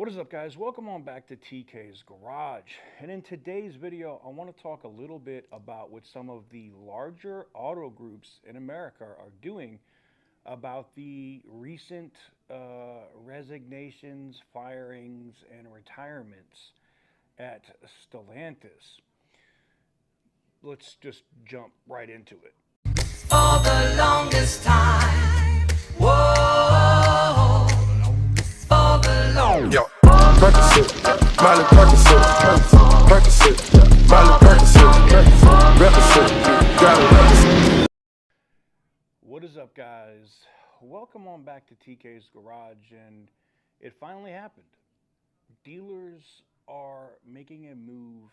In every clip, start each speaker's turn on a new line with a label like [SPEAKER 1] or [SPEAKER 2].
[SPEAKER 1] What is up, guys? Welcome on back to TK's Garage. And in today's video, I want to talk a little bit about what some of the larger auto groups in America are doing about the recent resignations, firings, and retirements at Stellantis. Let's just jump right into it.
[SPEAKER 2] For the longest time. Whoa. For the longest
[SPEAKER 3] Yo, Percocet, Miley Percocet, Percocet, Miley Percocet, Represent, got it.
[SPEAKER 1] What is up, guys? Welcome on back to TK's Garage, and it finally happened. Dealers are making a move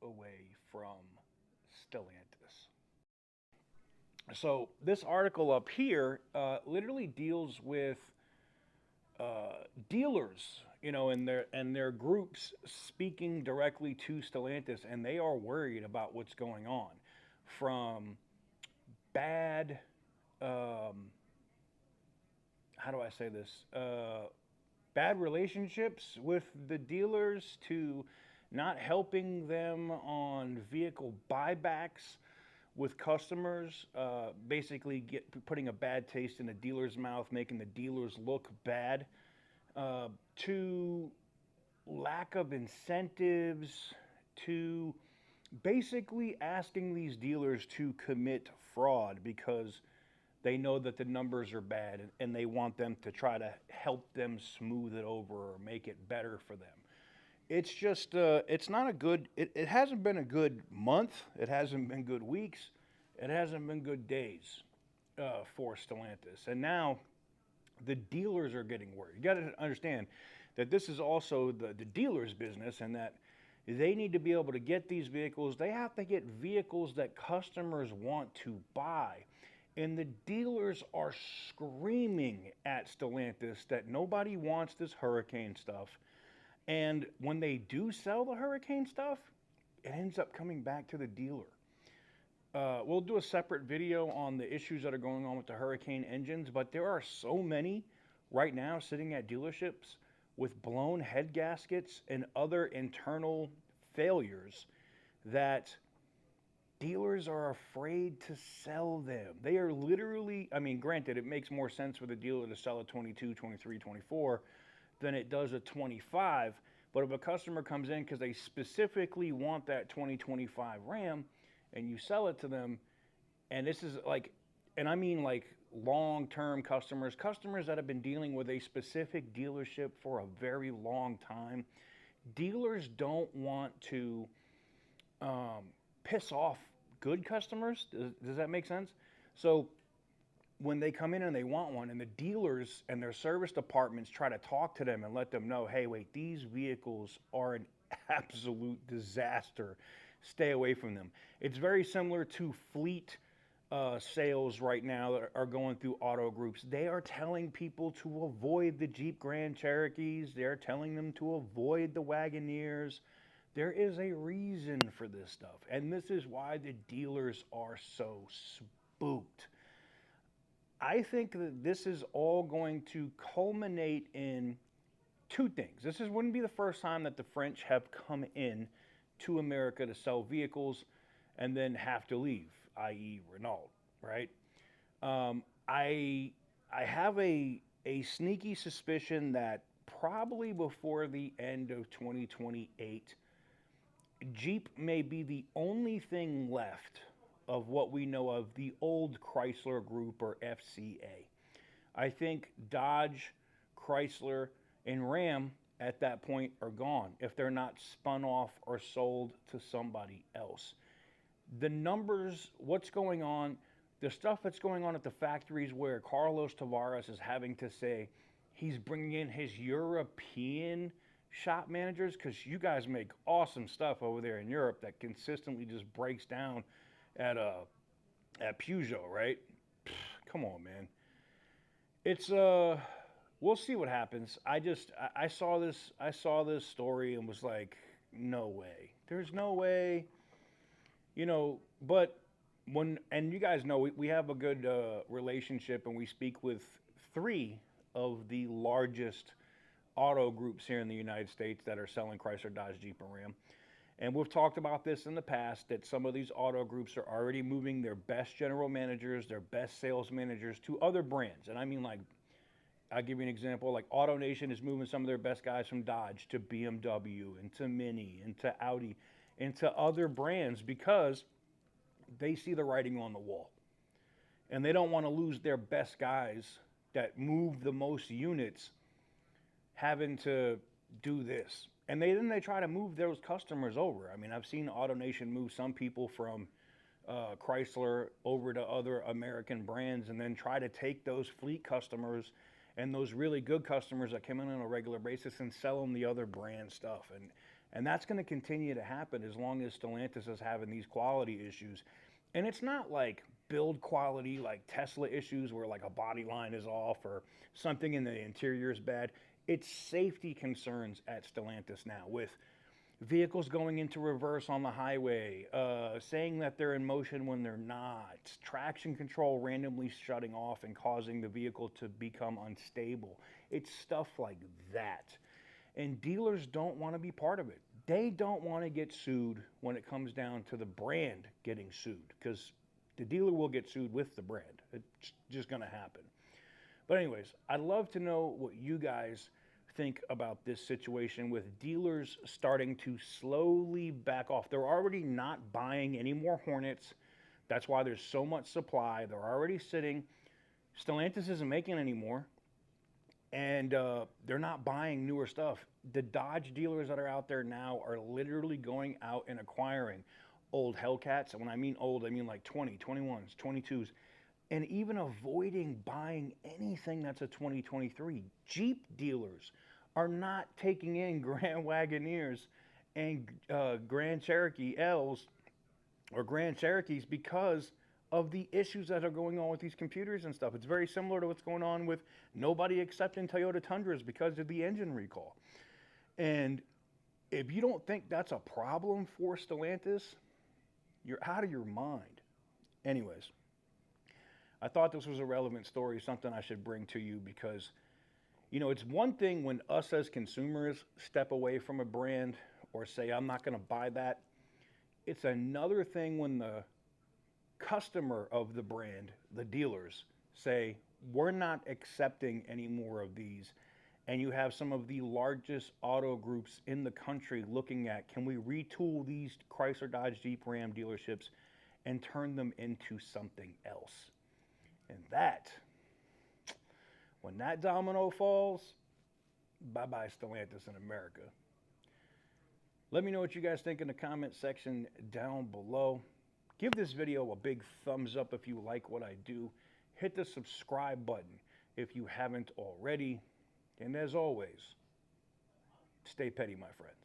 [SPEAKER 1] away from Stellantis. So this article up here literally deals with dealers, and their groups speaking directly to Stellantis, and they are worried about what's going on, from bad, how do I say this? Bad relationships with the dealers to not helping them on vehicle buybacks with customers, basically putting a bad taste in the dealer's mouth, making the dealers look bad, to lack of incentives, to basically asking these dealers to commit fraud because they know that the numbers are bad and they want them to try to help them smooth it over or make it better for them. It's just, it's not a good, it hasn't been a good month. It hasn't been good weeks. It hasn't been good days for Stellantis. And now the dealers are getting worried. You got to understand that this is also the dealer's business, and that they need to be able to get these vehicles. They have to get vehicles that customers want to buy. And the dealers are screaming at Stellantis that nobody wants this Hurricane stuff. And when they do sell the Hurricane stuff, it ends up coming back to the dealer. We'll do a separate video on the issues that are going on with the Hurricane engines, but there are so many right now sitting at dealerships with blown head gaskets and other internal failures that dealers are afraid to sell them. They are literally, I mean, granted, it makes more sense for the dealer to sell a 22, 23, 24 than it does a 25. But if a customer comes in because they specifically want that 2025 Ram and you sell it to them, and this is like, and I mean like long-term customers that have been dealing with a specific dealership for a very long time, dealers don't want to piss off good customers. Does that make sense? So when they come in and they want one, and the dealers and their service departments try to talk to them and let them know, hey, wait, these vehicles are an absolute disaster. Stay away from them. It's very similar to fleet sales right now that are going through auto groups. They are telling people to avoid the Jeep Grand Cherokees. They're telling them to avoid the Wagoneers. There is a reason for this stuff, and this is why the dealers are so spooked. I think that this is all going to culminate in two things. This wouldn't be the first time that the French have come in to America to sell vehicles and then have to leave, i.e. Renault, right? I have a sneaky suspicion that probably before the end of 2028, Jeep may be the only thing left of what we know of the old Chrysler Group, or FCA. I think Dodge, Chrysler, and Ram at that point are gone if they're not spun off or sold to somebody else. The numbers, what's going on, the stuff that's going on at the factories where Carlos Tavares is having to say he's bringing in his European shop managers, because you guys make awesome stuff over there in Europe that consistently just breaks down at Peugeot, right? Come on, man. It's we'll see what happens. I saw this story and was like, no way. There's no way, but and you guys know we have a good relationship, and we speak with three of the largest auto groups here in the United States that are selling Chrysler, Dodge, Jeep, and Ram. And we've talked about this in the past, that some of these auto groups are already moving their best general managers, their best sales managers to other brands. And I mean, like, I'll give you an example. Like Autonation is moving some of their best guys from Dodge to BMW and to Mini and to Audi and to other brands because they see the writing on the wall. And they don't want to lose their best guys that move the most units having to do this. And then they try to move those customers over. I mean, I've seen Autonation move some people from Chrysler over to other American brands and then try to take those fleet customers and those really good customers that come in on a regular basis and sell them the other brand stuff. And that's going to continue to happen as long as Stellantis is having these quality issues. And it's not like build quality like Tesla issues where like a body line is off or something in the interior is bad. It's safety concerns at Stellantis now with vehicles going into reverse on the highway, saying that they're in motion when they're not, traction control randomly shutting off and causing the vehicle to become unstable. It's stuff like that. And dealers don't want to be part of it. They don't want to get sued when it comes down to the brand getting sued, because the dealer will get sued with the brand. It's just going to happen. But anyways, I'd love to know what you guys think about this situation with dealers starting to slowly back off. They're already not buying any more Hornets. That's why there's so much supply. They're already sitting. Stellantis isn't making any more. And they're not buying newer stuff. The Dodge dealers that are out there now are literally going out and acquiring old Hellcats. And when I mean old, I mean like 20, 21s, 22s. And even avoiding buying anything that's a 2023. Jeep dealers are not taking in Grand Wagoneers and Grand Cherokee L's or Grand Cherokees because of the issues that are going on with these computers and stuff. It's very similar to what's going on with nobody accepting Toyota Tundras because of the engine recall. And if you don't think that's a problem for Stellantis, you're out of your mind. Anyways, I thought this was a relevant story, something I should bring to you because, you know, it's one thing when us as consumers step away from a brand or say, I'm not going to buy that. It's another thing when the customer of the brand, the dealers, say, we're not accepting any more of these. And you have some of the largest auto groups in the country looking at, can we retool these Chrysler, Dodge, Jeep, Ram dealerships and turn them into something else? And that, when that domino falls, bye-bye Stellantis in America. Let me know what you guys think in the comment section down below. Give this video a big thumbs up if you like what I do. Hit the subscribe button if you haven't already. And as always, stay petty, my friends.